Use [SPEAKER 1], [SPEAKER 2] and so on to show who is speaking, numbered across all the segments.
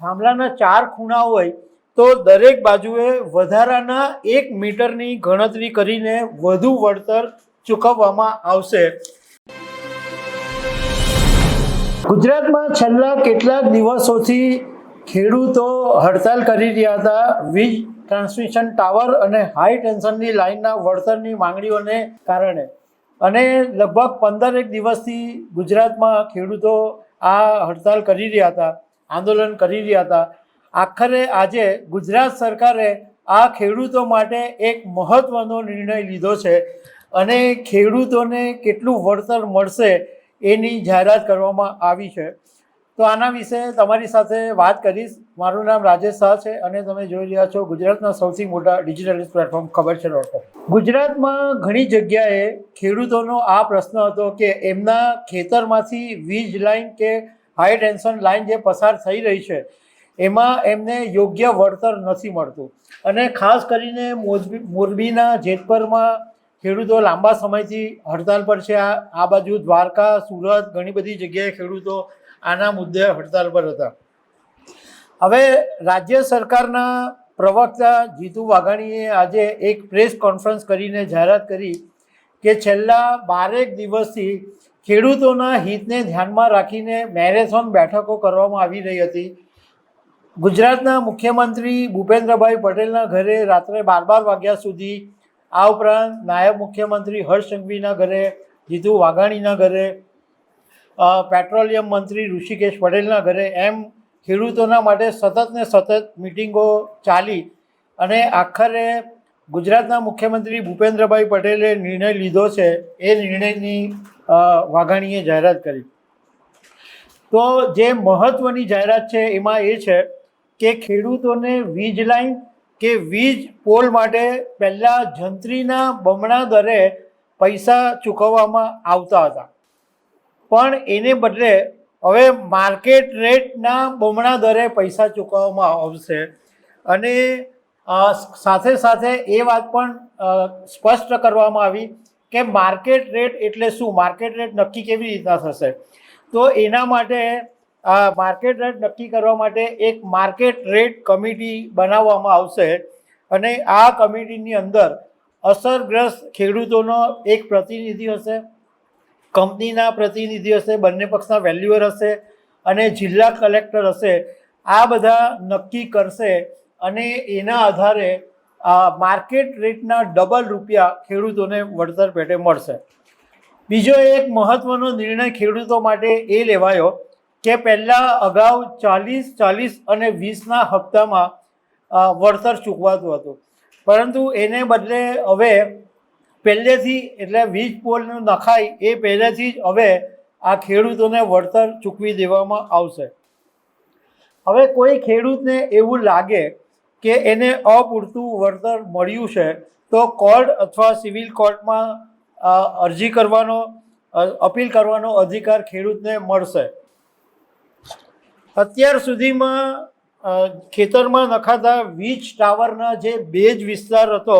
[SPEAKER 1] થાંભલાના 4 ખૂણા હોય તો દરેક બાજુએ વધારાના 1 મીટરની ગણતરી કરીને વધુ વળતર ચૂકવવામાં આવશે। ગુજરાતમાં છેલ્લા કેટલાક દિવસોથી ખેડૂતો હડતાલ કરી રહ્યા હતા વીજ ટ્રાન્સમિશન ટાવર અને હાઈ ટેન્શનની લાઇનના વળતરની માંગણીઓને કારણે, અને લગભગ 15 દિવસથી ગુજરાતમાં ખેડૂતો આ હડતાલ કરી રહ્યા હતા, આંદોલન કરી રહ્યા હતા। આખરે આજે ગુજરાત સરકારે આ ખેડૂતો માટે એક મહત્વનો નિર્ણય લીધો છે અને ખેડૂતોને કેટલું વળતર મળશે એની જાહેરાત કરવામાં આવી છે। તો આના વિશે તમારી સાથે વાત કરીશ। મારું નામ રાજેશ શાહ છે અને તમે જોઈ રહ્યા છો ગુજરાતના સૌથી મોટા ડિજિટલ પ્લેટફોર્મ ખબર છે .com। ગુજરાતમાં ઘણી જગ્યાએ ખેડૂતોનો આ પ્રશ્ન હતો કે એમના ખેતરમાંથી વીજ લાઇન કે હાઈ ટેન્શન લાઇન જે પસાર થઈ રહી છે એમાં એમને યોગ્ય વળતર નથી મળતું, અને ખાસ કરીને મોરબીના જેતપરમાં ખેડૂતો લાંબા સમયથી હડતાલ પર છે। આ બાજુ દ્વારકા, સુરત, ઘણી બધી જગ્યાએ ખેડૂતો આના મુદ્દે હડતાલ પર હતા। હવે રાજ્ય સરકારના પ્રવક્તા જીતુ વાઘાણીએ આજે એક પ્રેસ કોન્ફરન્સ કરીને જાહેરાત કરી કે છેલ્લા 12 દિવસથી ખેડૂતોના હિતને ધ્યાનમાં રાખીને મેરેથોન બેઠકો કરવામાં આવી રહી હતી। ગુજરાતના મુખ્યમંત્રી ભૂપેન્દ્રભાઈ પટેલના ઘરે રાત્રે 12 વાગ્યા સુધી, આ ઉપરાંત નાયબ મુખ્યમંત્રી હર્ષ સંઘવીના ઘરે, જીતુ વાઘાણીના ઘરે, પેટ્રોલિયમ મંત્રી ઋષિકેશ પટેલના ઘરે, એમ ખેડૂતોના માટે સતત ને સતત મિટિંગો ચાલી અને આખરે ગુજરાતના મુખ્યમંત્રી ભૂપેન્દ્રભાઈ પટેલે નિર્ણય લીધો છે। એ નિર્ણયની વાઘાણીએ જાહેરાત કરી। તો જે મહત્વની જાહેરાત છે એમાં એ છે કે ખેડૂતોને વીજ લાઇન કે વીજ પોલ માટે પહેલાં જંત્રીના બમણા દરે પૈસા ચૂકવવામાં આવતા હતા, પણ એને બદલે હવે માર્કેટ રેટના બમણા દરે પૈસા ચૂકવવામાં આવશે। અને સાથે સાથે એ વાત પણ સ્પષ્ટ કરવામાં આવી કે માર્કેટ રેટ એટલે શું, માર્કેટ રેટ નક્કી કેવી રીતના થશે। તો એના માટે માર્કેટ રેટ નક્કી કરવા માટે એક માર્કેટ રેટ કમિટી બનાવવામાં આવશે અને આ કમિટીની અંદર અસરગ્રસ્ત ખેડૂતોનો એક પ્રતિનિધિ હશે, કંપનીના પ્રતિનિધિ હશે, બંને પક્ષના વેલ્યુઅર હશે અને જિલ્લા કલેક્ટર હશે। આ બધા નક્કી કરશે અને એના આધારે માર્કેટ રેટના ડબલ રૂપિયા ખેડૂતોને વળતર પેટે મળશે। બીજો એક મહત્વનો નિર્ણય ખેડૂતો માટે એ લેવાયો કે પહેલાં અગાઉ 40 અને 20ના હપ્તામાં વળતર ચૂકવાતું હતું, પરંતુ એને બદલે હવે પહેલેથી, એટલે વીજ પોલનું નખાય એ પહેલેથી જ હવે આ ખેડૂતોને વળતર ચૂકવી દેવામાં આવશે। હવે કોઈ ખેડૂતને એવું લાગે કે એને અપૂરતું વળતર મળ્યું છે તો કોર્ટ અથવા સિવિલ કોર્ટમાં અરજી કરવાનો, અપીલ કરવાનો અધિકાર ખેડૂતને મળશે। અત્યાર સુધીમાં ખેતરમાં નખાતા વીજ ટાવરના જે બેઝ વિસ્તાર હતો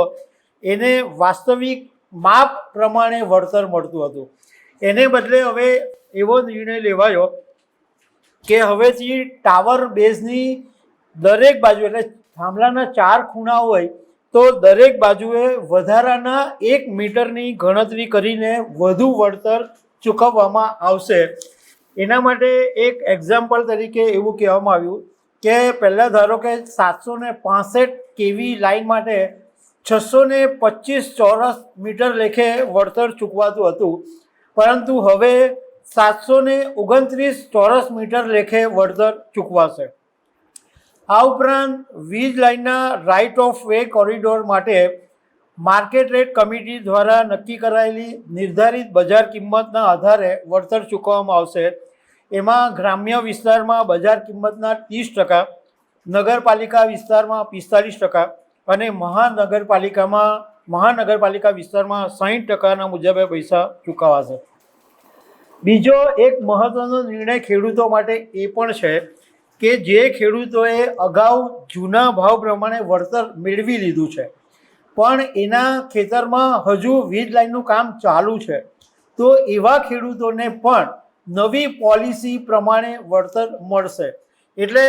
[SPEAKER 1] એને વાસ્તવિક માપ પ્રમાણે વળતર મળતું હતું, એને બદલે હવે એવો નિર્ણય લેવાયો કે હવેથી ટાવર બેઝની દરેક બાજુ, એટલે થાંભલાના 4 ખૂણા હોય તો દરેક બાજુએ વધારાના 1 મીટરની ગણતરી કરીને વધુ વળતર ચૂકવવામાં આવશે। એના માટે એક એક્ઝામ્પલ તરીકે એવું કહેવામાં આવ્યું કે પહેલાં ધારો કે 765 kV લાઇન માટે 625 ચોરસ મીટર લેખે વળતર ચૂકવાતું હતું, પરંતુ હવે 729 ચોરસ મીટર લેખે વળતર ચૂકવાશે। આ ઉપરાંત વીજ લાઇનના રાઇટ ઓફ વે કોરિડોર માટે માર્કેટ રેટ કમિટી દ્વારા નક્કી કરાયેલી નિર્ધારિત બજાર કિંમતના આધારે વળતર ચૂકવવામાં આવશે। એમાં ગ્રામ્ય વિસ્તારમાં બજાર કિંમતના 30%, નગરપાલિકા વિસ્તારમાં 45% અને મહાનગરપાલિકા વિસ્તારમાં 60%ના મુજબે પૈસા ચૂકવાશે। બીજો એક મહત્વનો નિર્ણય ખેડૂતો માટે એ પણ છે કે જે ખેડૂતોએ અગાઉ જૂના ભાવ પ્રમાણે વળતર મેળવી લીધું છે પણ એના ખેતરમાં હજુ વીજ લાઇનનું કામ ચાલુ છે, તો એવા ખેડૂતોને પણ નવી પોલિસી પ્રમાણે વળતર મળશે। એટલે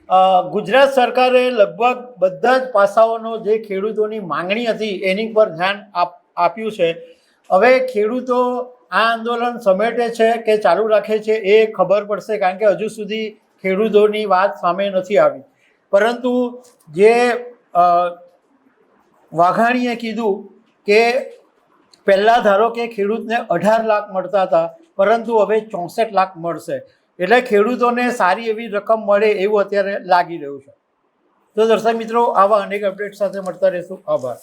[SPEAKER 1] ગુજરાત સરકારે લગભગ બધા જ પાસાઓનો જે ખેડૂતોની માંગણી હતી એની પર ધ્યાન આપ્યું છે. હવે ખેડૂતો આ આંદોલન સમેટે છે કે ચાલુ રાખે છે એ ખબર પડશે, કારણ કે હજુ સુધી ખેડૂતોની વાત સામે નથી આવી. પરંતુ જે વાઘાણીએ કીધું કે પહેલાં ધારો કે ખેડૂતને 18 લાખ મળતા હતા, પરંતુ હવે 64 લાખ મળશે, એટલે ખેડૂતોને સારી એવી રકમ મળે એવું અત્યારે લાગી રહ્યું છે. તો દર્શક મિત્રો, આવા અનેક અપડેટ સાથે મળતા રહેશું. આભાર.